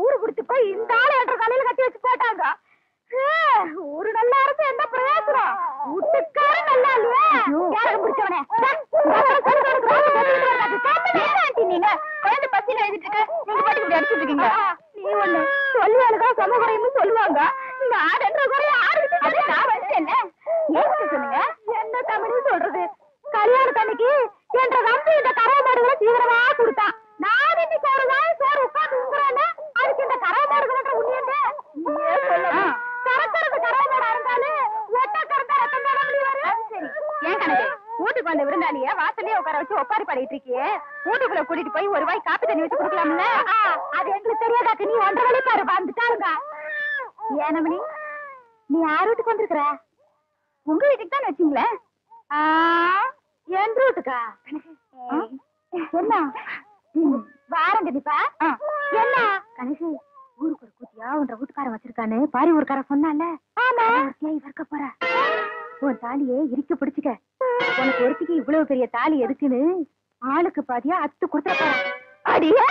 ஊரு குடிச்சு போய் இந்த ஆளு என்ற கலையில கட்டி வச்சு போட்டாங்க. ஊரு நல்லா இருந்து என்ன பிரயோஜனம்? வீட்டுக்கார நல்லா இல்லையா? யாரும் பிடிச்சவனே நீங்க குழந்தை பசியில எழுதிட்டு இருக்க, நீங்க பாட்டு இப்படி அடிச்சுட்டு இருக்கீங்க. நீ ஒண்ணு சொல்லுவாளுக்கா சமகுறைன்னு சொல்லுவாங்க. நீங்க 6 குறைய 6 நான் வச்சேன். ஏன் சொன்னீங்க? என்ன தமிழ் சொல்றது? கல்யாணத்தன்னைக்கு என்ற நம்பி இந்த கரை மாடுகளை தீவிரமா கொடுத்தான். நான் இன்னைக்கு ஒரு நாள் சோறு உட்காந்து உங்குறேன்னு அதுக்கு இந்த கரை மாடுகள் உண்மையே சொல்லலாம். கறக்கிறது கரை மாடா இருந்தாலும் ஒட்ட கறந்தா ரத்தம் தானே முடிவாரு. சரி ஏன் கணக்கு வீட்டுக்கு வந்த விருந்தாளிய வாசல்லே உட்கார வச்சு ஒப்பாரி பாடிட்டு இருக்கியே, வீட்டுக்குள்ள கூட்டிட்டு போய் ஒரு வாய் காப்பி தண்ணி வச்சு கொடுக்கலாம்ல? அது எங்களுக்கு தெரியாதாக்கு நீ 1.5 வழி பாரு வந்துட்டாருங்க. ஏனமணி நீ யார் வீட்டுக்கு வந்திருக்கிற? உங்க வீட்டுக்கு தான் வச்சீங்களே. என் வீட்டுக்கா? என்ன வாரம் கண்டிப்பா என்ன கணேசு ஊருக்கு ஒரு கூத்தியா உன்ற வீட்டுக்காரன் வச்சிருக்கான்னு பாரி ஊருக்கார சொன்னால. ஆமா இவர்க்க போற உன் தாலியே இறுக்கி பிடிச்சுக்க. உனக்கு ஒருத்திக்கு இவ்வளவு பெரிய தாலி எதுக்குன்னு ஆளுக்கு பாதியா அத்து கொடுத்துட போற. அடியே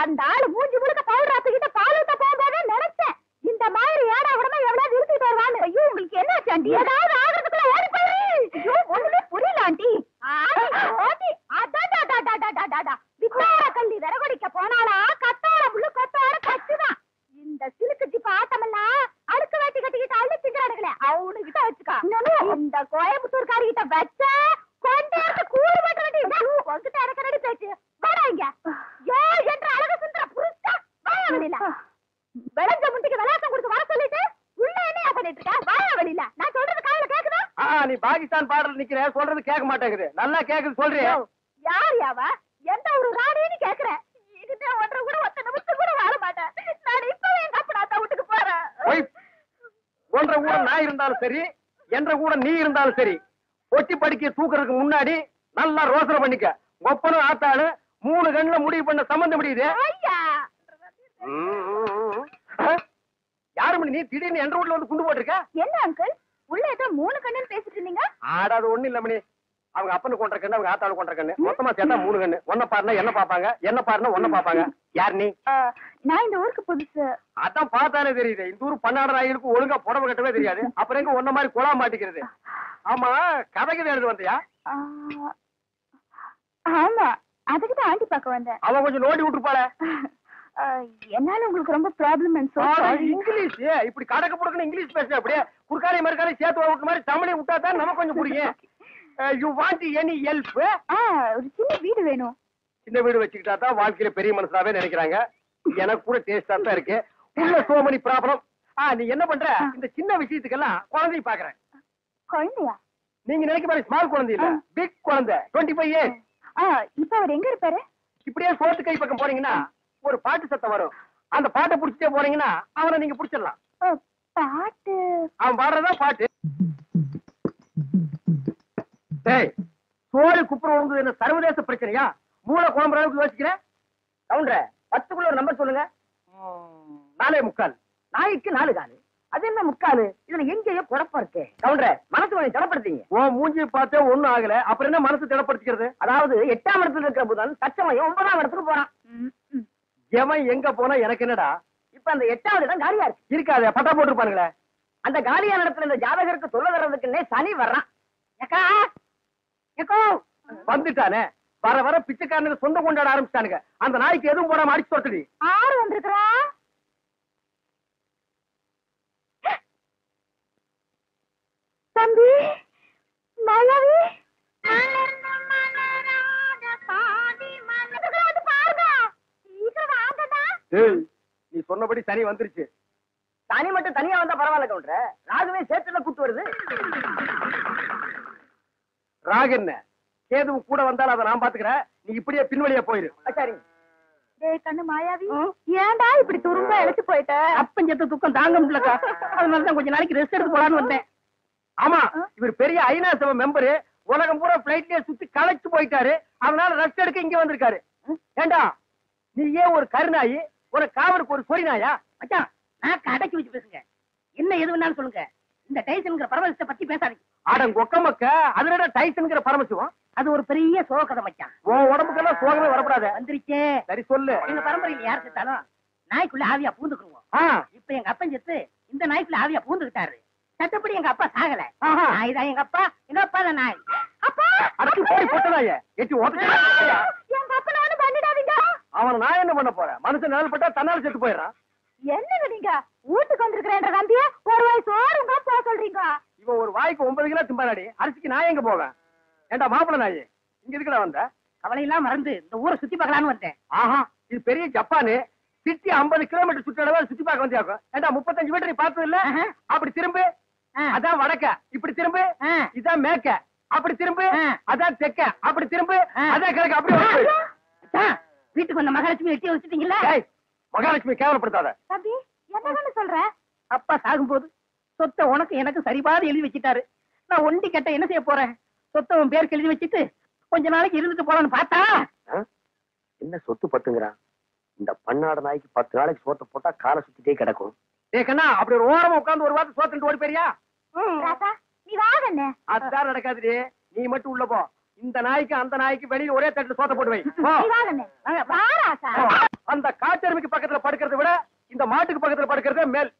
அந்த ஆளு மூஞ்சி முழுக்க பவுடராத்துக்கிட்ட பாலூட்ட போகும்போதே நினைச்சேன் இந்த மாதிரி ஏடா உடனே எவ்வளவு நிறுத்திட்டு வருவான்னு. ஐயோ உங்களுக்கு என்ன ஆண்டி? ஏதாவது ஆகிறதுக்குள்ள ஓடி போயிரு. ஐயோ ஒண்ணுமே புரியல ஆண்டி. வித்தார கல்லி விறகுடிக்க போனாலா கத்தார முள்ளு கொத்தார கச்சுதான். இந்த சிலுக்கு ஜிப்ப ஆட்டமெல்லாம் அடுக்கு வேட்டி கட்டிக்கிட்டு அள்ளி திங்கிறானுங்களே அவனு கிட்ட வச்சுக்கா. இந்த கோயம்புத்தூர் காரிகிட்ட வச்ச கொண்டாந்து கூறு பட்டு வந்துட்டு எனக்கு ரெடி பேச்சு வராங்க. ஏ என்ற அழகு சுந்தர புருஷா வாயா வெளியில. விளைஞ்ச முண்டிக்கு விளையாட்டம் கொடுத்து வர சொல்லிட்டு உள்ள என்ன பண்ணிட்டு இருக்க? வாயா வெளியில. நான் சொல்றது காதுல கேக்குதா? நீ பாகிஸ்தான் பாடல் நிக்கிற, சொல்றது கேட்க மாட்டேங்குது. நல்லா கேக்குது சொல்றியா? யார் யாவா? எந்த ஒரு ராணின்னு கேக்குறேன். இதுதான் 1.5 கூட 1 நிமிஷம் கூட வாழ மாட்டேன். நான் இப்பவே எங்க அப்பா வீட்டுக்கு போறேன். 1.5 கூட நான் இருந்தாலும் சரி, என்ற கூட நீ இருந்தாலும் சரி, ஒட்டி படிக்க தூக்குறதுக்கு முன்னாடி நல்லா ரோசனை பண்ணிக்க. ஒப்பனும் ஆத்தாளு 3 கண்ணுல முடிவு பண்ண சம்பந்தம் முடியுது. யாரு நீ திடீர்னு என்ற வீட்டுல வந்து குண்டு போட்டிருக்க? என்ன அங்கிள் உள்ள ஏதோ 3 கண்ணுன்னு பேசிட்டு இருந்தீங்க? ஆடாது ஒண்ணு இல்ல மணி. அவங்க அப்பனு கொண்ட கண்ணு, அவங்க ஆத்தாளு கொண்ட கண்ணு, மொத்தமா சேர்த்தா 3 கண்ணு. ஒன்ன பாருனா என்ன பாப்பாங்க, என்ன பாருனா ஒன்ன பாப்பாங்க. யார் நீ? நான் இந்த ஊருக்கு புதுசு. அதான் பார்த்தாலே தெரியுது. இந்த ஊர் பன்னாடு நாய்களுக்கு ஒழுங்கா புடவை கட்டவே தெரியாது. அப்புறம் எங்க ஒன்ன மாதிரி குழா மாட்டிக்கிறது? ஆமா கதைக்கு எழுது வந்தியா? ஆமா அதுக்குதான் ஆண்டி பார்க்க வந்தேன். அவன் கொஞ்சம் நோண்டி விட்டுருப்பாள. என்னால உங்களுக்கு ரொம்ப ப்ராப்ளம். இங்கிலீஷ் இப்படி கடக்க புடக்கணும் இங்கிலீஷ் பேச அப்படியே குறுக்காரி மறுக்காரி சேர்த்து விட்ட மாதிரி தமிழை விட்டா தான் நமக்கு கொஞ்சம் புரியும். You want any help? ஒரு சின்ன வீடு வேணும். சின்ன வீடு வச்சுக்கிட்டா தான் வாழ்க்கையில பெரிய மனுஷனாவே நினைக்கிறாங்க. எனக்கு கூட டேஸ்டா தான் இருக்கு. உள்ள சோ மெனி ப்ராப்ளம். நீ என்ன பண்ற? இந்த சின்ன விஷயத்துக்கெல்லாம் குழந்தை பாக்குறேன். குழந்தையா? நீங்க நினைக்க மாதிரி ஸ்மால் குழந்தை இல்ல, பிக் குழந்தை. 25 இயர்ஸ். இப்ப அவர் எங்க இருப்பாரு? இப்படியே சோத்து கை பக்கம் போறீங்கன்னா ஒரு பாட்டு சத்தம் வரும். அந்த பாட்டை புடிச்சிட்டே போறீங்கன்னா அவனை நீங்க புடிச்சிடலாம். பாட்டு? அவன் பாடுறதா பாட்டு. சோறு குப்புற உங்க என்ன சர்வதேச பிரச்சனையா? மூளை குழம்புற அளவுக்கு யோசிக்கிறேன். கவுண்டர 10க்குள்ள ஒரு நம்பர் சொல்லுங்க. 4.25. நாய்க்கு 4 காலு. அது என்ன முக்காலு? இதுல எங்கேயோ குழப்பம் இருக்கு. கவுண்டர மனசு கொஞ்சம் திடப்படுத்தீங்க. ஓ மூஞ்சி பார்த்தே ஒண்ணும் ஆகல, அப்புறம் என்ன மனசு திடப்படுத்திக்கிறது? அதாவது 8ஆம் இடத்துல இருக்கிற புதன் தச்சமயம் 9ஆம் இடத்துக்கு போறான். எவன் எங்க போனா எனக்கு என்னடா? இப்ப அந்த 8வது இடம் காலியா இருக்கு. இருக்காது, பட்டா போட்டுருப்பானுங்களே. அந்த காலியான இடத்துல இந்த ஜாதகருக்கு சொல்ல வர்றதுக்குன்னே சனி வர்றான். வந்துட்டானே வர வர பிச்சைக்காரனுக்கு சொந்த கொண்டாட ஆரம்பிச்சானுங்க. அந்த நாய்க்கு எதுவும் போடாம அடிச்சு தொட்டுடி. ஆறு வந்திருக்கிறா தம்பி மலவி. நீ சொன்னபடி சனி வந்துருச்சு. சனி மட்டும் தனியா வந்தா பரவாயில்ல கவுண்டர, ராகுவே சேர்த்துல கூட்டு வருது. ராகு என்ன கேதுவும் கூட வந்தாலும் அதை நான் பாத்துக்கிறேன். நீ இப்படியே பின்வழியா போயிரு. சரி கண்ணு மாயாவி, ஏன்டா இப்படி துரும்ப இழைச்சு போயிட்ட? அப்பஞ்சத்த துக்கம் தாங்க முடியலக்கா, அதனாலதான் கொஞ்ச நாளைக்கு ரெஸ்ட் எடுத்து போலான்னு வந்தேன். ஆமா இவர் பெரிய ஐநா சபை மெம்பரு. உலகம் பூரா பிளைட்லயே சுத்தி களைச்சு போயிட்டாரு. அதனால ரெஸ்ட் எடுக்க இங்க வந்திருக்காரு. ஏண்டா நீ ஏன் ஒரு கருநாயி, ஒரு காவலுக்கு ஒரு சொறி நாயா? மச்சான் நான் கடைக்கு வச்சு பேசுங்க, என்ன எது வேணாலும் சொல்லுங்க. இந்த டைசன்ங்கிற பரமசிவத்தை பத்தி பேசாதீங்க. அடங்க ஒக்கமக்க அதுல டைசன்ங்கிற பரமசிவம். அது ஒரு பெரிய சோகதை மச்சான். உன் உடம்புக்கெல்லாம் சோகமே வரப்படாத. வந்துருச்சே. சரி சொல்லு. எங்க பரம்பரையில் யார் செத்தாலும் நாய்க்குள்ள ஆவியா பூந்துக்குருவோம். இப்ப எங்க அப்பன் செத்து இந்த நாய்க்குள்ள ஆவியா பூந்துக்கிட்டாரு. சட்டப்படி எங்க அப்பா சாகல. நாய் தான் எங்க அப்பா தான் நாய். அப்பா எங்க அப்பனை ஒண்ணு பண்ணிடாதீங்க. அவன் நான் என்ன பண்ண போறேன்? மனுஷன் நிழல் பட்டா தன்னால செத்து போயிடறான். என்னங்க நீங்க வீட்டுக்கு வந்திருக்கிறேன்ற நம்பிய ஒரு வாய் சோறுங்க போக சொல்றீங்க. இவன் ஒரு வாய்க்கு 9 கிலோ திம்பாடி. அரிசிக்கு நான் எங்க போவேன்? ஏண்டா மாப்பிள்ள நாய், இங்க இருக்குடா வந்த? கவலையெல்லாம் மறந்து இந்த ஊரை சுத்தி பார்க்கலான்னு வந்தேன். ஆஹா, இது பெரிய ஜப்பானு. சிட்டி 50 கிலோமீட்டர் சுற்றளவு சுத்தி பார்க்க வந்தியாக்கும். ஏண்டா 35 மீட்டர் நீ பார்த்தது இல்ல? அப்படி திரும்பு, அதான் வடக்க. இப்படி திரும்பு, இதான் மேற்க. அப்படி திரும்பு, அதான் தெற்க. அப்படி திரும்பு, அதான் கிழக்கு. அப்படி வீட்டுக்கு வந்த மகாலட்சுமி எட்டி வச்சுட்டீங்களா? மகாலட்சுமி கேவலப்படுத்தாத. தம்பி என்னன்னு சொல்ற? அப்பா சாகும்போது சொத்தை உனக்கு எனக்கு சரிபாதி எழுதி வச்சுட்டாரு. நான் ஒண்டி கட்ட என்ன செய்ய போறேன்? சொத்தை உன் பேருக்கு எழுதி வச்சுட்டு கொஞ்ச நாளைக்கு இருந்துட்டு போலான்னு பார்த்தா என்ன சொத்து பத்துங்கிறான்? இந்த பன்னாட நாய்க்கு 10 நாளைக்கு சோத்த போட்டா காலை சுத்திட்டே கிடக்கும். கண்ணா, அப்படி ஒரு ஓரமா உட்கார்ந்து ஒரு வாரத்தை சோத்துட்டு ஓடி போறியா? ராசா நீ வாங்கண்ணே. அதுதான் நடக்காதுடி. நீ மட்டும் உள்ள போ. இந்த நாய்க்கு அந்த நாய்க்கு வெளியில ஒரே தட்டுல சோத்த போட்டு வை. நீ வாங்கண்ணே. வா ராசா. அந்த காட்டெருமைக்கு பக்கத்துல படுக்கிறத விட இந்த மாட்டுக்கு பக்கத்துல படுக்கிறதே மேல்.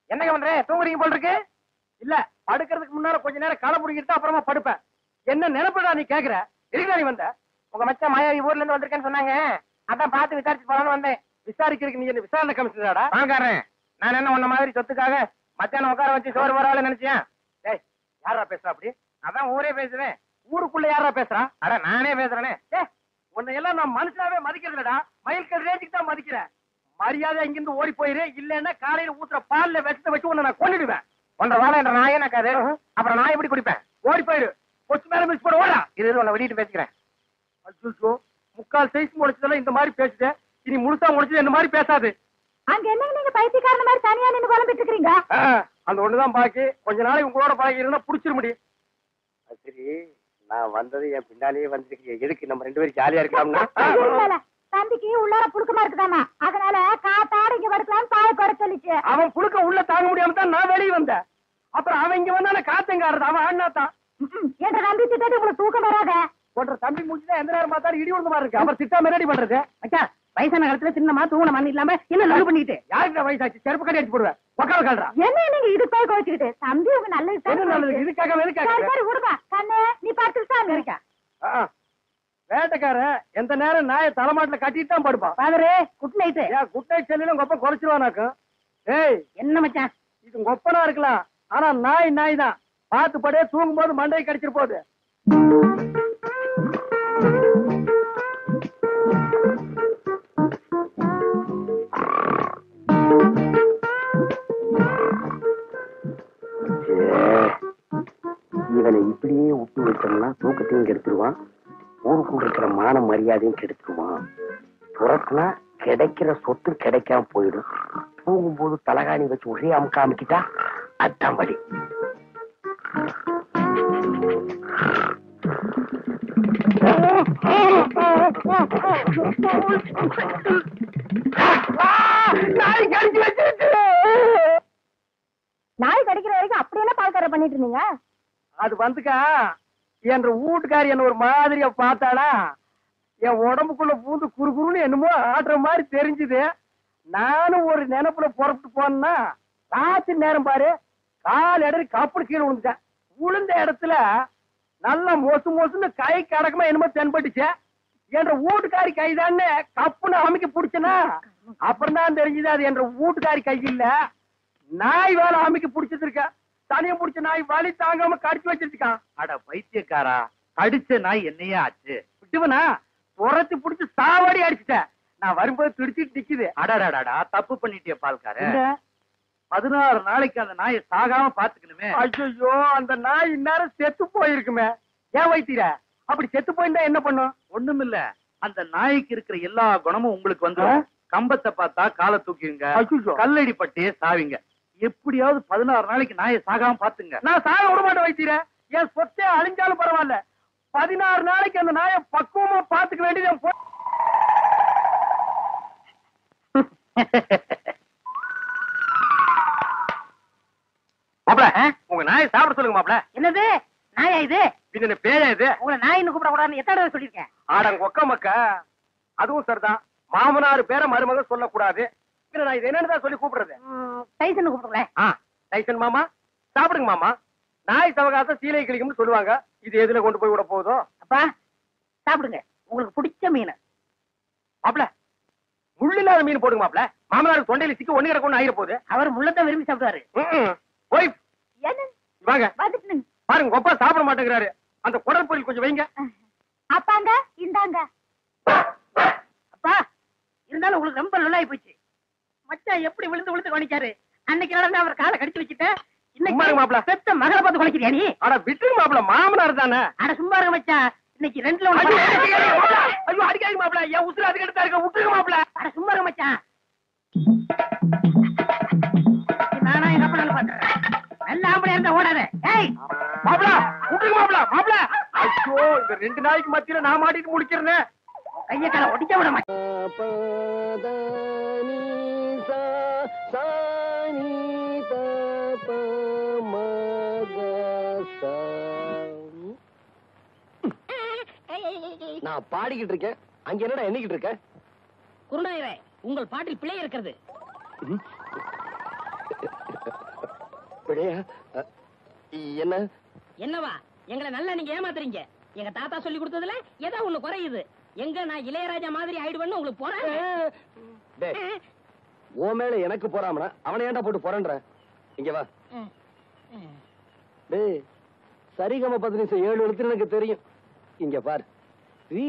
என்னங்க பண்ற? தூங்குறீங்க போல இருக்கு. இல்ல, படுக்கிறதுக்கு முன்னால கொஞ்ச நேரம் களை புடிங்கிட்டு அப்புறமா படுப்பேன். என்ன நினைப்படா நீ கேக்குற? இருக்கா நீ வந்த? உங்க மச்சான் மாயாவி ஊர்ல இருந்து வந்திருக்கேன்னு சொன்னாங்க. அதான் பார்த்து விசாரிச்சு போலான்னு வந்தேன். விசாரிக்கிறதுக்கு நீ என்ன விசாரணை கமிஷனராடா? வாங்காரன். நான் என்ன உன்ன மாதிரி சொத்துக்காக மச்சான உட்கார வச்சு சோறு வரால நினைச்சேன். டேய், யாரா பேசுறா அப்படி? அதான் ஊரே பேசுவேன். ஊருக்குள்ள யாரா பேசுறா? அட நானே பேசுறேனே. உன்னை எல்லாம் நான் மனுஷனாவே மதிக்கிறதுலடா. மயில்கல் ரேஞ்சுக்கு தான் மதிக்கிறேன். மரியாதை இங்கிருந்து ஓடி போயிரு. இல்லன்னா காலையில ஊத்துற பால்ல விஷத்தை வச்சு உன்னை நான் கொன்னுடுவேன். ஒன்றரை வாழை என்ற நாயே நக்காது. அப்புறம் நான் எப்படி குடிப்பேன்? ஓடி போயிரு. கொச்சு மேல மிஸ் போட ஓடா. இது உன்னை வெளியிட்டு பேசிக்கிறேன். அச்சோ, முக்கால் சைஸ் முடிச்சதெல்லாம் இந்த மாதிரி பேசுது. இனி முழுசா முடிச்சது இந்த மாதிரி பேசாது. அங்க என்னங்க நீங்க பைத்தியக்காரன மாதிரி தனியா நின்னு குழம்பிட்டு இருக்கீங்க? அந்த ஒண்ணுதான் பாக்கி. கொஞ்ச நாளைக்கு உங்களோட பழகி இருந்தா புடிச்சிட முடியும். சரி, நான் வந்தது என் பின்னாலேயே வந்துருக்கீங்க. எதுக்கு நம்ம 2 பேரும் ஜாலியா இருக்கலாம்னா? தம்பிக்கு உள்ளார புழுக்கமா இருக்குதாமா. அதனால காத்தாட இங்க படுக்கலாம்னு பாய குறை சொல்லிச்சு. அவன் புழுக்க உள்ள தாங்க முடியாம தான் நான் வெளியே வந்தேன். அப்புறம் அவன் இங்க வந்தான காத்தங்காடுறது. அவன் அண்ணாத்தான். என்ற தம்பி திட்டாட்டி உங்களுக்கு தூக்கம் வராத. போன்ற தம்பி முடிச்சுதான் எந்த நேரம் பார்த்தாலும் இடி விழுந்த மாதிரி இருக்கு. அப்புறம் திட்டாம ரெடி பண்றது. அச்சா, வயசான காலத்துல சின்னமா தூங்கின மண் இல்லாம என்ன லவ் பண்ணிட்டு யாருக்கு வயசாச்சு? செருப்பு கட்டி அடிச்சு போடுவேன். உட்கார கால்றா. என்ன நீங்க இது போய் கோச்சிக்கிட்டு? தம்பி உங்க நல்லது இதுக்காக சரி விடுப்பா. கண்ணே நீ பார்த்துட்டு இருக்கா. வேட்டைக்காரன் எந்த நேரம் நாயை தலைமாட்டுல கட்டிட்டு தான் படுப்பான். பாதரே, குட் நைட். குட் நைட் செல்லிலும் கொப்ப குறைச்சிருவானாக்கும். ஏய், என்ன மச்சான் இது கொப்பனா இருக்கலாம், ஆனா நாய் தான். பார்த்து படே, தூங்கும் போது மண்டையை கடிச்சிட்டு போகுது. இவனை இப்படியே விட்டு வச்சோம்னா தூக்கத்தையும் கெடுத்துருவான், ஊருக்குள்ள இருக்கிற மான மரியாதையும் கெடுத்துருவான். துரத்துனா கிடைக்கிற சொத்து கிடைக்காம போயிடும். தூங்கும்போது தலகாணி வச்சு ஒரே அமுக்க அமுக்கிட்டா அதான் வழி. நாய் கடிச்சு வச்சிருச்சு. நாய் கடிக்கிற வரைக்கும் அப்படி என்ன பால்கார பண்ணிட்டு இருந்தீங்க? அது வந்துக்கா, என் வீட்டுக்காரி என்ன ஒரு மாதிரியா பார்த்தாளா, என் உடம்புக்குள்ள பூந்து குறுகுறுன்னு என்னமோ ஆடுற மாதிரி தெரிஞ்சுது. நானும் ஒரு நினைப்புல புறப்பட்டு போனா ராத்திரி நேரம் பாரு, கால் இடறி கப்படு கீழே விழுந்துட்டேன். விழுந்த இடத்துல நல்லா மொசுன்னு கை கடக்கமா என்னமோ தென்பட்டுச்சு. என்ற வீட்டுக்காரி கைதான்னு கப்புன்னு அமைக்க பிடிச்சனா, அப்புறம் தான் தெரிஞ்சுது அது என்ற வீட்டுக்காரி கை இல்ல, நாய் வேலை அமைக்க பிடிச்சது இருக்க. தனியம் பிடிச்ச நாய் வலி தாங்காம கடிச்சு வச்சிருக்கான். அட பைத்தியக்காரா, கடிச்ச நாய் என்னையே ஆச்சு? விட்டுவனா புறத்து பிடிச்சு சாவடி அடிச்சுட்டேன். நான் வரும்போது துடிச்சிட்டு நிக்குது. அடடா, தப்பு பண்ணிட்டிய பால்கார. 16 நாளைக்கு அந்த நாயை சாகாம பாத்துக்கணுமே. ஐயோ, அந்த நாய் இந்நேரம் செத்து போயிருக்குமே. ஏன் வைத்தீர? அப்படி செத்து போயிருந்தா என்ன பண்ணும்? ஒண்ணுமில்ல, அந்த நாய்க்கு இருக்கிற எல்லா குணமும் உங்களுக்கு வந்து கம்பத்தை பார்த்தா காலை தூக்கிடுங்க, கல்லடி பட்டே சாவிங்க. எப்படியாவது 16 நாளைக்கு நாயை சாகாம பாத்துங்க. நான் சாக விட மாட்டேன் வைத்தீர. என் சொத்தே அழிஞ்சாலும் பரவாயில்ல, 16 நாளைக்கு அந்த நாயை பக்குவமா பாத்துக்க வேண்டியது. மாப்ள, உங்க நாயை சாப்பிட சொல்லுங்க மாப்ள. என்னது நாயா இது? பின்ன பேயா இது? உங்களை நாயின்னு கூப்பிட கூடாதுன்னு எத்தனை தடவை சொல்லிருக்கேன். ஆடங்க ஒக்க மக்க. அதுவும் சரிதான், மாமனார் பேரை மருமக சொல்லக்கூடாது. நான் இது என்னன்னு சொல்லி கூப்பிடுறது? டைசன் கூப்பிடுங்களேன். டைசன் மாமா சாப்பிடுங்க மாமா. நாய் சவகாசம் சீலை கிளிக்கும்னு சொல்லுவாங்க. இது எதுல கொண்டு போய் விட போதோ? அப்பா சாப்பிடுங்க, உங்களுக்கு பிடிச்ச மீன். மாப்ள முள்ளு இல்லாத மீன் போடுங்க மாப்ள. மாமனாருக்கு தொண்டையில சிக்கி ஒண்ணு கிடக்கும் ஆயிர போகுது. அவர் முள்ளத்தான் விரும்பி சாப்பிடுவாரு. போய் என்ன வாங்க பாத்துட்டு பாருங்க, கொப்பா சாப்பிட மாட்டேங்கிறாரு. அந்த குடல் பொரியல் கொஞ்சம் வைங்க. அப்பாங்க இந்தாங்க. அப்பா இருந்தாலும் உங்களுக்கு ரொம்ப நல்லாயி போச்சு. மச்சான் எப்படி விழுந்து விழுந்து கவனிச்சாரு. அன்னைக்கு நடந்து அவர் காலை கடிச்சு வச்சுட்டேன். சும்மா இருங்க மாப்ள. பெத்த மகளை பார்த்து குலைக்கிறியா நீ? அட விட்டுருங்க மாப்ள, மாமனார் தானே. அட சும்மா இருக்க மச்சான், இன்னைக்கு ரெண்டுல ஐயோ அடிக்காதீங்க மாப்ள, என் உசுறு அதுக்கு எடுத்தா இருக்க. விட்டுருங்க மாப்ள. அட சும்மா இருக்க மச்சான். நானா எங்க அப்பனாலும் பண்றேன். நல்ல ஆம்பளை இருந்தா ஓடாத. ஏய் மாப்ள விட்டுருங்க மாப்ள. மாப்ள ஐயோ, இந்த 2 நாய்க்கு மத்தியில நான் மாட்டிட்டு முடிக்கிறேன். கைய கால ஒடிக்க விட மாட்டேன். நான் பாடிக்கிட்டு இருக்கேன், அங்க என்னடா எண்ணிக்கிட்டு இருக்க? குருநாயரே, உங்கள் பாட்டில் பிழை இருக்கிறது. என்ன என்னவா எங்களை நல்லா நீங்க ஏமாத்துறீங்க. எங்க தாத்தா சொல்லி கொடுத்ததுல ஏதோ ஒண்ணு குறையுது. எங்க நான் இளையராஜா மாதிரி ஆயிடுவேன்னு உங்களுக்கு போறேன். ஓ மேல எனக்கு போறாமனா அவனை ஏன்டா போட்டு போறேன்ற? இங்க வா. டேய் சரிகம 15 7 எழுத்து எனக்கு தெரியும். இங்க பாரு,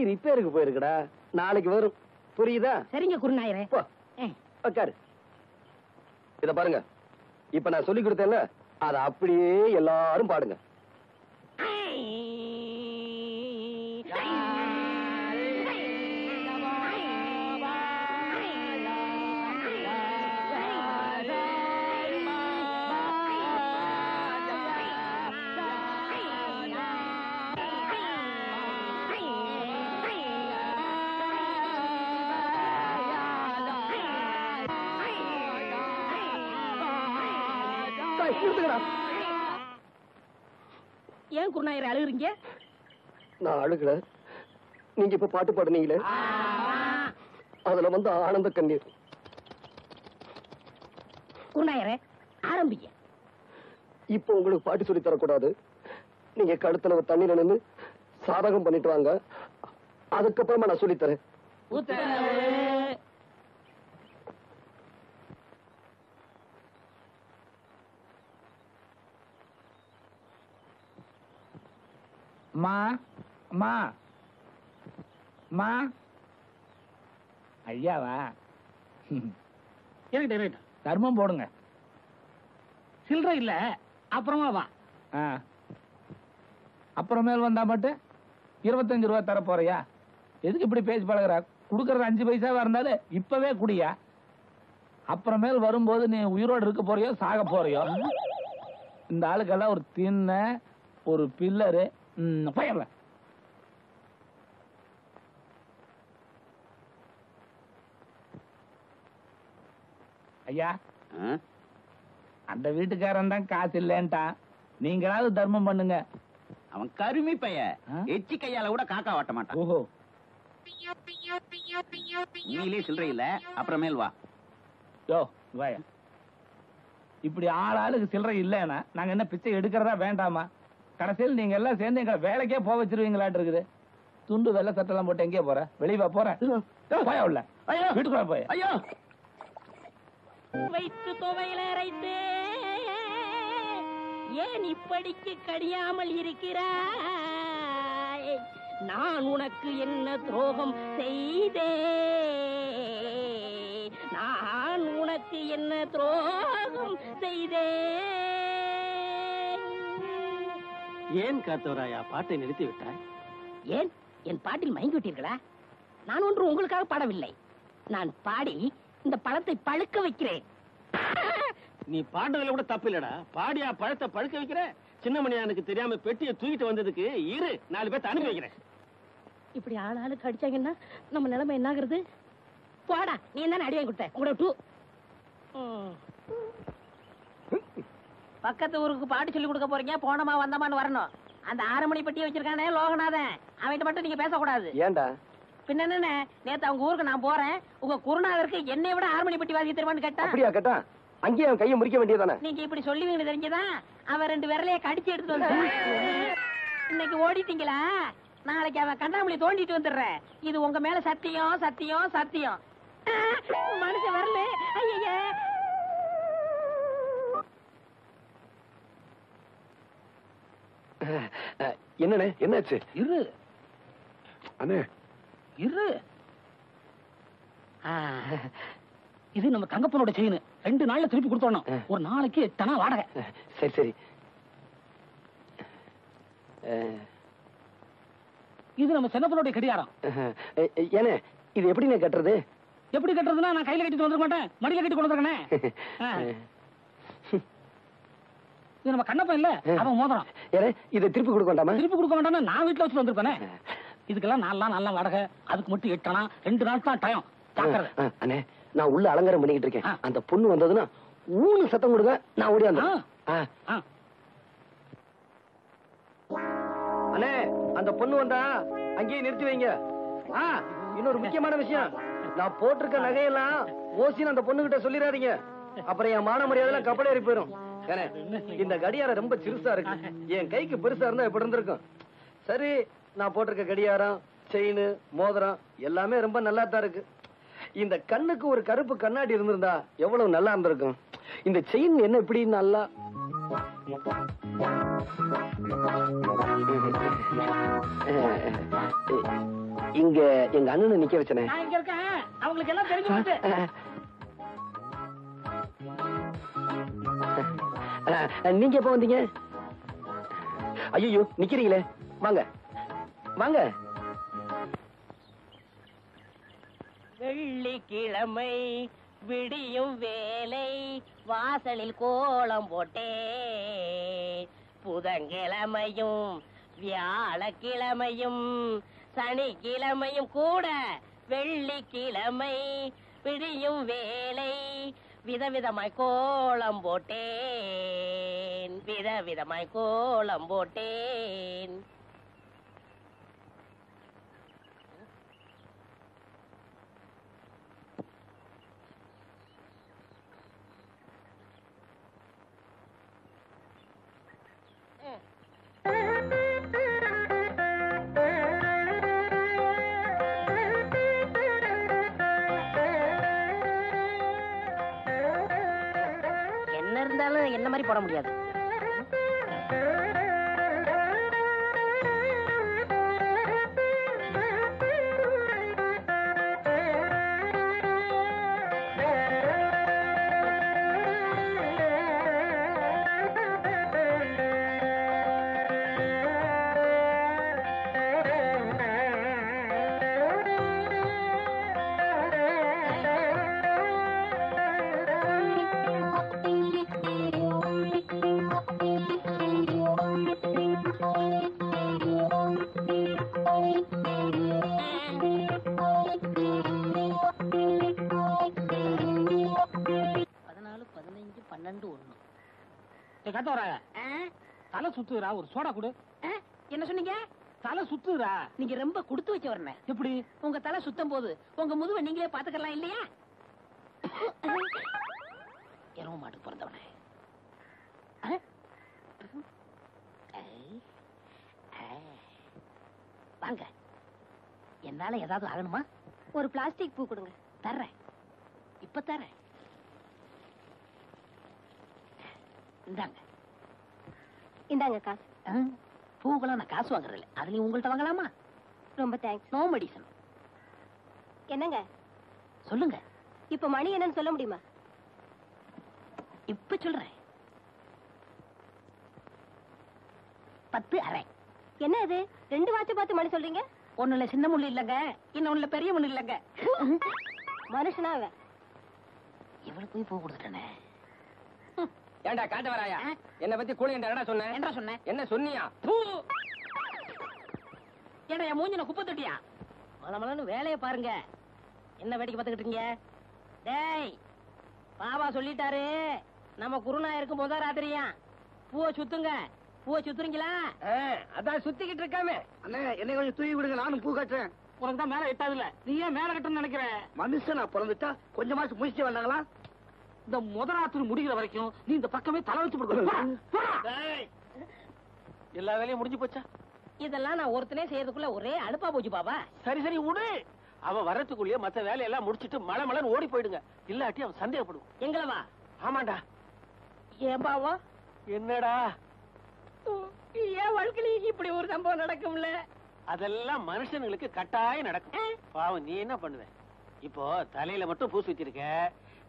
ரிப்பேருக்கு போயிருக்குடா, நாளைக்கு வரும். புரியுதா? சரிங்க குருநாயரே. உட்காரு. இத பாருங்க, இப்ப நான் சொல்லி கொடுத்தேன்ல, அத அப்படியே எல்லாரும் பாடுங்க. ஏன் குருநாயரே அழுகுறீங்க? நான் அழுகல, நீங்க இப்ப பாட்டு பாடுனீங்களே அதுல வந்து ஆனந்த கண்ணீர். குருநாயரே ஆரம்பிங்க. இப்ப உங்களுக்கு பாட்டு சொல்லி தரக்கூடாது. நீங்க கழுத்துல தண்ணியில நின்னு சாதகம் பண்ணிட்டு வாங்க, அதுக்கப்புறமா நான் சொல்லித்தரேன். மா மா மா ஐயாவா? தர்மம் போடுங்க. சில்லறை இல்ல, அப்புறமா வா. அப்புறமேல் வந்தா மட்டும் 25 ரூபாய் தர போறியா? எதுக்கு இப்படி பேசி பழகுற? குடுக்கறது 5 பைசாவா இருந்தாலும் இப்பவே குடியா. அப்புறமேல் வரும்போது நீ உயிரோடு இருக்க போறியோ சாக போறியோ? இந்த ஆளுக்கெல்லாம் ஒரு தின்ன ஒரு பில்லரு போயிடல. ஐயா, அந்த வீட்டுக்காரன் தான் காசு இல்லன்ட்டான், நீங்களாவது தர்மம் பண்ணுங்க. அவன் கருமி பைய, எச்சி கையால கூட காக்கா வாட்ட மாட்டான். ஓஹோ, நீலே சில்லறை இல்ல, அப்புறமேல் வா. யோ வாயா, இப்படி ஆளாளுக்கு சில்லறை இல்லன்னா நாங்க என்ன பிச்சை எடுக்கிறதா வேண்டாமா? கடைசியில் நீங்க எல்லாம் சேர்ந்து எங்களை வேலைக்கே போக வச்சிருவீங்களாட்டு இருக்குது. துண்டு வெள்ளை சட்டெல்லாம் போட்டு எங்கே போற? வெளியே போற போயா உள்ள வீட்டுக்குள்ள போய். ஐயோ, வைத்து துவையில அரைத்து ஏன் இப்படிக்கு கடியாமல் இருக்கிறாய்? நான் உனக்கு என்ன துரோகம் செய்தே? நான் உனக்கு என்ன துரோகம் செய்தே? ஏன் காத்தவராயா பாட்டை நிறுத்தி விட்டாய்? ஏன் என் பாட்டில் மயங்கி விட்டீர்களா? நான் ஒன்று உங்களுக்காக பாடவில்லை, நான் பாடி இந்த பழத்தை பழுக்க வைக்கிறேன். நீ பாடுறதுல கூட தப்பு இல்லடா. பாடியா பழத்தை பழுக்க வைக்கிற? சின்னமணியானுக்கு தெரியாம பெட்டியை தூக்கிட்டு வந்ததுக்கு இரு 4 பேர்த்த அனுப்பி வைக்கிறேன். இப்படி ஆளாளுக்கு அடிச்சாங்கன்னா நம்ம நிலைமை என்னாகிறது? போடா, நீ என்ன அடி வாங்கி கொடுத்த? உங்களோட டூ பக்கத்து ஊருக்கு பாட்டு சொல்லி கொடுக்க போறீங்க, போனமா வந்தமான்னு வரணும். அந்த 6 மணி பெட்டியை வச்சிருக்கானே லோகநாதன், அவன்கிட்ட மட்டும் நீங்க பேசக்கூடாது. ஏண்டா பின்ன என்ன, நேத்து அவங்க ஊருக்கு நான் போறேன், உங்க குருநாதருக்கு என்னை விட ஹார்மோனி பட்டி வாசிக்க தெரியுமான்னு கேட்டா. அப்படியா கேட்டா? அங்கேயே அவன் கையை முறிக்க வேண்டியதானே? நீங்க இப்படி சொல்லுவீங்க தெரிஞ்சதான் அவன் 2 விரலைய கடிச்சு எடுத்துட்டு வந்து. இன்னைக்கு ஓடிட்டீங்களா, நாளைக்கு அவன் கண்ணாமூலி தோண்டிட்டு வந்துடுறேன். இது உங்க மேல சத்தியம் சத்தியம் சத்தியம். மனுஷன் வரல. ஐயா என்னண்ணே, என்னாச்சு? இரு அண்ணே, இரு. இது நம்ம தங்கப்பனோட செயின். 2 நாள்ல திருப்பி கொடுத்தோம். ஒரு நாளைக்கு 8 வாடகை. சரி சரி. இது நம்ம சின்னப்பனோட கடிகாரம். ஏனே, இது எப்படிண்ணே கட்டுறது? எப்படி கட்டுறதுன்னா, நான் கையில கட்டிட்டு வந்துருக்க மாட்டேன், மடியில கட்டி கொண்டு வந்துருக்கேன். இது நம்ம கண்ணப்பன் இல்ல, அவன் மோதிரம். ஏனே, இதை திருப்பி கொடுக்க வேண்டாமா? திருப்பி கொடுக்க வேண்டாம், நான் வீட்டுல வச்சுட்டு வந்திருப்பேனே. இதுக்கெல்லாம் 4 நாள் வாடகை, அதுக்கு மட்டும் 8 2 நாள் தான் டைம். அண்ணே, நான் உள்ள அலங்காரம் பண்ணிக்கிட்டு இருக்கேன். அந்த பொண்ணு வந்ததுன்னா ஊனு சத்தம் கொடுங்க, நான் ஓடி வந்தேன். அண்ணே, அந்த பொண்ணு வந்தா அங்கேயே நிறுத்தி வைங்க. இன்னொரு முக்கியமான விஷயம், நான் போட்டிருக்க நகையெல்லாம் ஓசின்னு அந்த பொண்ணு கிட்ட சொல்லிடாதீங்க. அப்புறம் என் மான மரியாதை கப்பல் ஏறி போயிடும். இந்த கடியாரம் ரொம்ப சிறுசா இருக்கு, என் கைக்கு பெருசா இருந்தா எப்படி இருந்திருக்கும். சரி, நான் போட்டிருக்க கடியாரம், செயின், மோதிரம் எல்லாமே ரொம்ப நல்லா தான் இருக்கு. இந்த கண்ணுக்கு ஒரு கருப்பு கண்ணாடி இருந்திருந்தா எவ்வளவு நல்லா இருந்திருக்கும். இந்த செயின் என்ன இப்படி நல்லா இங்க எங்க அண்ணனை நிக்க வச்சனே. நான் இங்க இருக்கேன், அவங்களுக்கு எல்லாம் தெரிஞ்சு போச்சு. நீங்க எப்ப வந்தீங்க? ஐயோ, நிக்கிறீங்களே, வாங்க வாங்க. வெள்ளிக்கிழமை விடியும் வேலை, வாசலில் கோலம் போட்டே. புதன்கிழமையும் வியாழக்கிழமையும் சனிக்கிழமையும் கூட வெள்ளிக்கிழமை விடியும் வேலை, விதவிதமாய் கோலம் போட்டேன், விதவிதமாய் கோலம் போட்டேன். என்ன இருந்தாலும் என்ன மாதிரி போட முடியாது. தலை சுத்துறா, ஒரு சோடா கொடு. என்ன சொன்னீங்க? தலை சுத்துறா. நீங்க ரொம்ப கொடுத்து வச்ச வரணும். எப்படி? உங்க தலை சுத்தம் போது உங்க முதுவை நீங்களே பாத்துக்கலாம் இல்லையா? எருவ மாட்டுக்கு பிறந்தவனே. வாங்க, என்னால ஏதாவது ஆகணுமா? ஒரு பிளாஸ்டிக் பூ கொடுங்க. தர்றேன், இப்ப தர்றேன். இந்தாங்க. இந்தாங்க காசு. பூக்கெல்லாம் நான் காசு வாங்குறது இல்லை, அதுலயும் உங்கள்கிட்ட வாங்கலாமா? ரொம்ப தேங்க்ஸ். No medicine. என்னங்க சொல்லுங்க. இப்ப மணி என்னன்னு சொல்ல முடியுமா? இப்ப சொல்றேன். 10:30. என்ன இது 2 வாட்ச் பார்த்து மணி சொல்றீங்க? ஒண்ணுல சின்ன முள்ளு இல்லங்க, இன்னொன்னுல பெரிய முள்ளு இல்லங்க. மனுஷனா அவன்? இவளுக்கு போய் பூ கொடுத்துட்டேனே. ஏண்டா காட்ட வராயா? என்ன பத்தி கூலி என்ன சொன்ன? என்ன சொன்னேன்? என்ன சொன்னியா? ஏடா என் மூஞ்சின குப்பை தொட்டியா? மலமலன்னு வேலையை பாருங்க. என்ன வேடிக்கை பார்த்துக்கிட்டு இருக்கீங்க? டேய், பாபா சொல்லிட்டாரு, நம்ம குருநாயருக்கு முதல் ராத்திரியா. பூவை சுத்துங்க. பூவை சுத்துறீங்களா? அதான் சுத்திக்கிட்டு இருக்காமே. அண்ணே, என்னை கொஞ்சம் தூக்கி விடுங்க, நானும் பூ கட்டுறேன். உனக்கு தான் மேல எட்டாது இல்ல, நீ ஏன் மேல கட்டணும்னு நினைக்கிற? மனுஷனா பிறந்துட்டா கொஞ்சமாச்சு முயற்சி வேண்டாங்களா? இந்த முதலாத்து முடிகிற வரைக்கும் நீ இந்த பக்கமே தலை வச்சு கொடுக்கணும். எல்லா வேலையும் முடிஞ்சு போச்சா? இதெல்லாம் நான் ஒருத்தனே செய்யறதுக்குள்ள ஒரே அலுப்பா போச்சு பாபா. சரி சரி விடு. அவன் வர்றதுக்குள்ளேயே மத்த வேலையெல்லாம் முடிச்சிட்டு மலை மலைன்னு ஓடி போயிடுங்க. இல்லாட்டி அவன் சந்தேகப்படும். எங்களவா? ஆமாண்டா. ஏன் பாவா? என்னடா ஏன் வாழ்க்கையில இப்படி ஒரு சம்பவம் நடக்கும்ல? அதெல்லாம் மனுஷனுங்களுக்கு கட்டாயம் நடக்கும். பாவம் நீ என்ன பண்ணுவ? இப்போ தலையில மட்டும் பூசி வச்சிருக்க,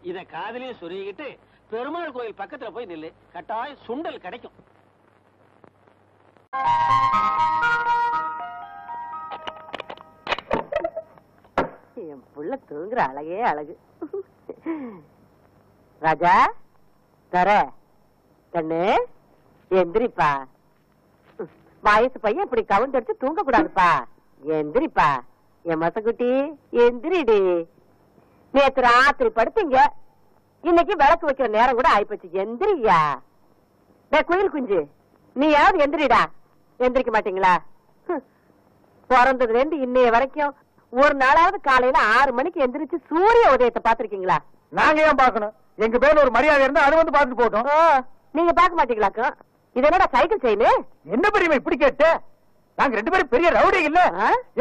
இத காதலையும் சொருகிட்டு பெருமாள் கோயில் பக்கத்துல போய் நில்லு, கட்டாயம் சுண்டல் கிடைக்கும். என் புள்ள தூங்குற அழகே அழகு. ராஜா தர கண்ணு எந்திரிப்பா. வயசு பையன் இப்படி கவுண்டடிச்சு தூங்க கூடாதுப்பா. எந்திரிப்பா என் மசக்குட்டி, எந்திரிடி. நேத்து ராத்திரி படுத்தீங்க, இன்னைக்கு விளக்கு வைக்கிற நேரம் கூட ஆயிப்போச்சு. எந்திரியா குயில் குஞ்சு, நீயாவது எந்திரிடா. எந்திரிக்க மாட்டீங்களா? பிறந்ததுல இருந்து இன்னைய வரைக்கும் ஒரு நாளாவது காலையில 6 மணிக்கு எந்திரிச்சு சூரிய உதயத்தை பாத்திருக்கீங்களா? நாங்க ஏன் பாக்கணும்? எங்க பேர்ல ஒரு மரியாதை இருந்தா அது வந்து பாத்துட்டு போட்டோம். நீங்க பாக்க மாட்டீங்களாக்கும்? இது என்னடா சைக்கிள் செயின்? என்ன பெரியமா இப்படி கேட்ட? நாங்க 2 பேரும் பெரிய ரவுடி இல்ல.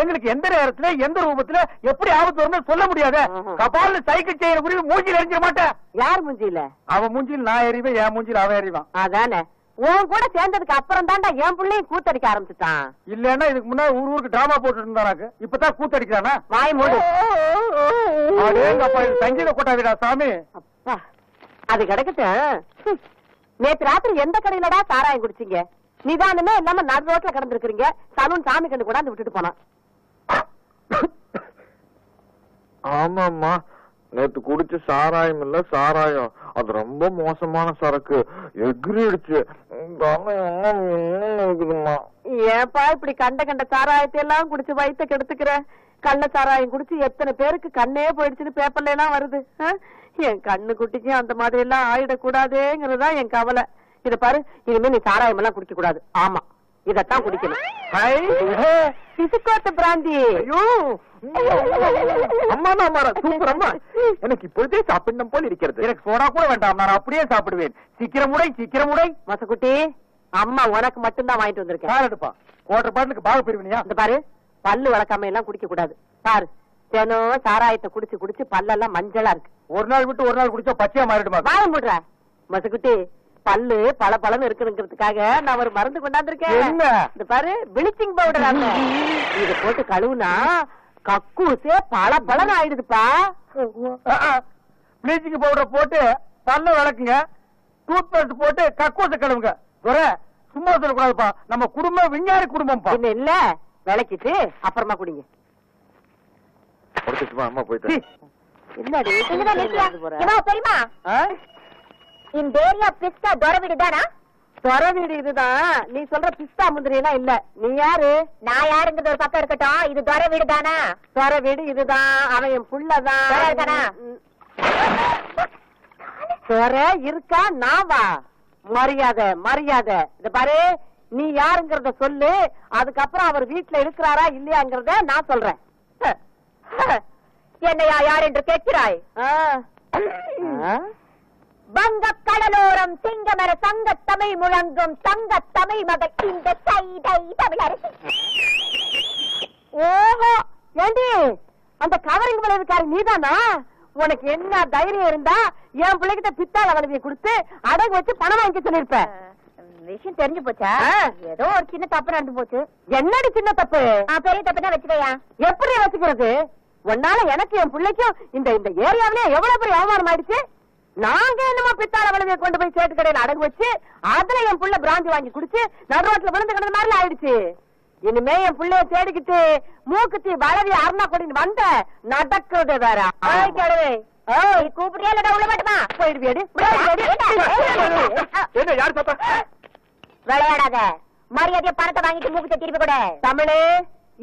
எங்களுக்கு எந்த நேரத்துல எந்த ரூபத்துல எப்படி ஆபத்து வரும்னு சொல்ல முடியாது. கபால்ல சைக்கிள் செயின் புரிய மூஞ்சில எரிஞ்சிட மாட்டேன். யார் மூஞ்சில? அவன் மூஞ்சில் நான் எறிவேன், என் மூஞ்சில் அவன் எறிவான். அதானே, உன் கூட சேர்ந்ததுக்கு அப்புறம் தான்டா என் பிள்ளையும் கூத்தடிக்க ஆரம்பிச்சுட்டான். இல்லன்னா இதுக்கு முன்னாடி ஊருக்கு டிராமா போட்டு இருந்தானாக்கு, இப்பதான் கூத்தடிக்கிறானா? வாய் மூடு. சங்கீத கொட்டாதீடா சாமி. அப்பா அது கிடக்கட்டும். நேத்து ராத்திரி எந்த கடையிலடா சாராயம் குடிச்சீங்க? நிதானமே இல்லாம நடு ரோட்ல கிடந்திருக்கிறீங்க. சலூன் சாமி கண்டு கொண்டாந்து விட்டுட்டு போனான். ஆமாம்மா, நேத்து குடிச்ச சாராயம் இல்ல சாராயம், அது ரொம்ப மோசமான சரக்கு, எகிரிடுச்சு. ஏப்பா இப்படி கண்ட கண்ட சாராயத்தை எல்லாம் குடிச்சு வயிற்ற கெடுத்துக்கிற? கள்ள சாராயம் குடிச்சு எத்தனை பேருக்கு கண்ணே போயிடுச்சுன்னு பேப்பர்ல எல்லாம் வருது. என் கண்ணு குட்டிக்கு அந்த மாதிரி எல்லாம் ஆயிடக்கூடாதுங்கிறதுதான் என் கவலை. இத பாரு, இனிமே நீ சாராயம் எல்லாம் குடிக்க கூடாது. ஆமா, இதத்தான் குடிக்கணும். பிசுக்கோட்ட பிராந்தி. அம்மா சூப்பர் அம்மா, எனக்கு இப்பொழுதே சாப்பிடணும் போல் இருக்கிறது. எனக்கு சோடா கூட வேண்டாம், நான் அப்படியே சாப்பிடுவேன். சீக்கிரம் முடை. மசக்குட்டி, அம்மா உனக்கு மட்டும்தான் வாங்கிட்டு வந்திருக்கேன். யார் எடுப்பா? கோட்டர் பாட்டுக்கு பாக பிரிவினியா? இந்த பாரு, பல்லு வளர்க்காம எல்லாம் குடிக்க கூடாது. பாரு, தினம் சாராயத்தை குடிச்சு குடிச்சு பல்லெல்லாம் மஞ்சளா இருக்கு. ஒரு நாள் விட்டு ஒரு நாள் குடிச்சா பச்சையா மாறிடுமா? வாயம் போடுற மசக்குட்டி. பல்லு பல பலன்னு இருக்குங்கிறதுக்காக நான் ஒரு மருந்து கொண்டாந்துருக்கேன். என்ன? இந்த பாரு, பிளீச்சிங் பவுடர். இத போட்டு கழுவுனா கக்கூசே பல பலன் ஆயிடுதுப்பா. பிளீச்சிங் பவுடர் போட்டு பல்ல விளக்குங்க, டூத் பேஸ்ட் போட்டு கக்கூச கழுவுங்க. சும்மா சொல்லக்கூடாதுப்பா, நம்ம குடும்பம் விஞ்ஞானி குடும்பம். என்ன இல்ல, விளக்கிட்டு அப்புறமா குடிங்க. அம்மா போயிட்டு என்னடி தெரியுமா இந்த ஏரியா பிஸ்தா தொர வீடு தானா? தொர வீடு இதுதான். நீ சொல்ற பிஸ்தா முந்திரி எல்லாம் இல்ல. நீ யாரு? நான் யாருங்கிறது ஒரு பக்கம் இருக்கட்டும், இது தொர வீடு தானா? தொர வீடு இதுதான். அவன் என் புள்ளதான். தொர இருக்கா? நான் வா. மரியாதை. இத பாரு, நீ யாருங்கிறத சொல்லு, அதுக்கப்புறம் அவர் வீட்டுல இருக்கிறாரா இல்லையாங்கிறத நான் சொல்றேன். என்னையா யார் என்று கேட்கிறாய்? வங்க கடலோரம் சிங்கமர சங்க தமிழ் முழங்கும் சங்க தமிழ் மகள் இந்த சைதை தமிழரசி. ஓஹோ, ஏண்டி அந்த கவரிங் விளைவுக்காரி நீதானா? உனக்கு என்ன தைரியம் இருந்தா என் பிள்ளைகிட்ட பித்தாள வளவியை கொடுத்து அடகு வச்சு பணம் வாங்கி சொல்லிருப்ப. விஷயம் தெரிஞ்சு போச்சா? ஏதோ ஒரு சின்ன தப்பு நடந்து போச்சு. என்னடி சின்ன தப்பு? பெரிய தப்பு தான் வச்சுக்கையா. எப்படி வச்சுக்கிறது? உன்னால எனக்கு என் பிள்ளைக்கும் இந்த ஏரியாவிலே எவ்வளவு பெரிய அவமானம் ஆயிடுச்சு. நாங்க என்னமோ பித்தாள வளவியை கொண்டு போய் சேட்டு கடையில அடகு வச்சு அதுல என் புள்ள பிராந்தி வாங்கி குடிச்சு நடு ரோட்ல விழுந்து கிடந்த மாதிரி ஆயிடுச்சு. இனிமே என் பிள்ளைய தேடிக்கிட்டு மூக்குத்தி வளவி அருணா கொடின்னு வந்த நடக்கிறது வேற. கூப்பிடுறியா இல்ல உள்ள மாட்டுமா? போயிடுவியடி. விளையாடாத, மரியாதைய பணத்தை வாங்கிட்டு மூக்குத்திய திருப்பி கூட. தமிழே,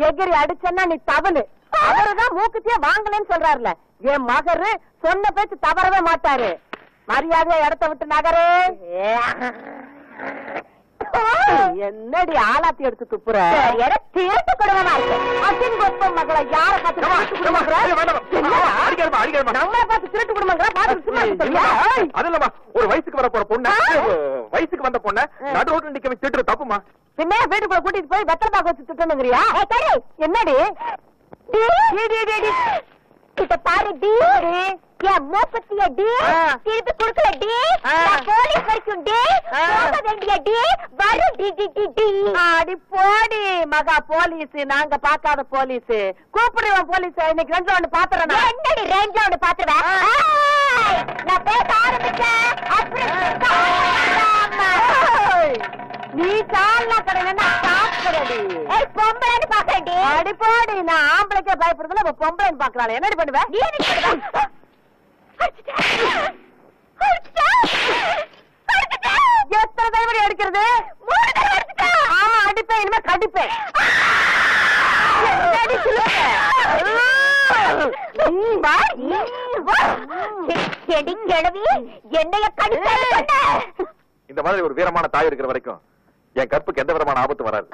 எகிரி அடிச்சன்னா நீ தவளு. அவருதான் மூக்குத்திய வாங்கலன்னு சொல்றாருல. என் மகரு சொன்ன பேச்சு தவறவே மாட்டாரு. மரியாதையா இடத்த விட்டு நகரு. என்னடி ஆலாத்தி எடுத்து துப்புற திருட்டு குடும்பமா இருக்கு அசின் கொப்ப மகளை யார பார்த்து நம்மள பார்த்து திருட்டு குடும்பங்களா பார்த்து அது இல்லம்மா, ஒரு வயசுக்கு வர போற பொண்ணு, வயசுக்கு வந்த பொண்ணு நடு ரோட்ல நிக்க வச்சு திட்டுறது தப்புமா? பின்ன வீட்டுக்குள்ள கூட்டிட்டு போய் வெத்தலை பாக்க வச்சு திட்டணுங்கிறியா? என்னடி கிட்ட பாரு டி என் மூப்பத்திய டி திருப்பி கொடுக்கல டி போலீஸ் வரைக்கும் டி போக வேண்டிய டி வரும் டி டி டி டி. அடி போடி மகா போலீஸ், நாங்க பாக்காத போலீஸ். கூப்பிடுவோம் போலீஸ். இன்னைக்கு ரெண்டு ஒண்ணு பாத்துறேன். என்னடி ரெண்டு ஒண்ணு பாத்துருவேன்? நான் பேச ஆரம்பிச்சேன் நீ சாலா கடையில சாப்பிடுறடி. பொம்பளைன்னு பாக்கடி. அடி போடி, நான் ஆம்பளைக்கே பயப்படுறதுல இப்ப பொம்பளைன்னு பாக்குறாள். என்னடி பண்ணுவேன்? நீ என்ன பண்ணுவ? எத்தனை தடவை அடிக்கிறது? ஆமா அடிப்பேன், இனிமே கடிப்பேன். என்னைய கடிப்ப. இந்த மாதிரி ஒரு வீரமான தாய் இருக்கிற வரைக்கும் என் கற்புக்கு எந்த விதமான ஆபத்து வராது.